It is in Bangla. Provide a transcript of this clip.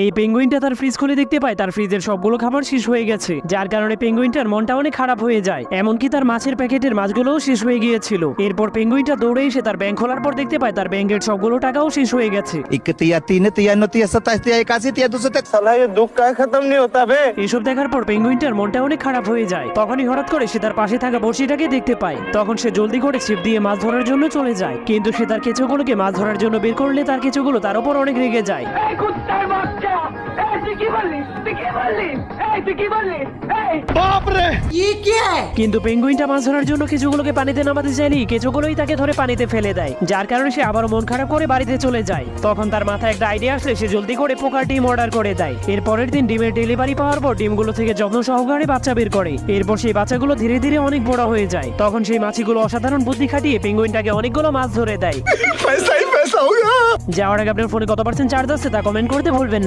এই পেঙ্গুইনটা তার ফ্রিজ খুলে দেখতে পায় তার ফ্রিজের সবগুলো খাবার শেষ হয়ে গেছে, যার কারণে পেঙ্গুইনটার মনটা অনেক খারাপ হয়ে যায়। এমনকি তার মাছের প্যাকেটের মাছগুলোও শেষ হয়ে গিয়েছিল। এরপর পেঙ্গুইনটা দৌড়ে এসে তার ব্যাংক খোলার পর দেখতে পায় তার ব্যাংকের সবগুলো টাকাও শেষ হয়ে গেছে। 1 এসব দেখার পর পেঙ্গুইনটার মনটা অনেক খারাপ হয়ে যায়। তখনই হঠাৎ করে সে তার পাশে থাকা বড়শিটাকে দেখতে পায়। তখন সে জলদি করে ছিপ দিয়ে মাছ ধরার জন্য চলে যায়, কিন্তু সে তার কেঁচোগুলোকে মাছ ধরার জন্য বের করলে তার কেঁচোগুলো তার উপর অনেক রেগে যায়। কিন্তু পেঙ্গুইনটা মাছ ধরার জন্য কেঁচোগুলোকে পানিতে নামাতে চাইলেই কেঁচোগুলোই তাকে ধরে পানিতে ফেলে দেয়, যার কারণে সে আবারও মন খারাপ করে বাড়িতে চলে যায়। তখন তার মাথায় একটা আইডিয়া আসলে সে জলদি করে পোকার ডিম অর্ডার করে দেয়। এর পরের দিন ডিমের ডেলিভারি পাওয়ার পর ডিমগুলো থেকে যত্ন সহকারে বাচ্চা বের করে। এরপর সেই বাচ্চাগুলো ধীরে ধীরে অনেক বড় হয়ে যায়। তখন সেই মাছিগুলো অসাধারণ বুদ্ধি খাটিয়ে পেঙ্গুইনটাকে অনেকগুলো মাছ ধরে দেয়। যাওয়ার আগে আপনার ফোনে কত % চার্জ আছে তা কমেন্ট করতে ভুলবেন না।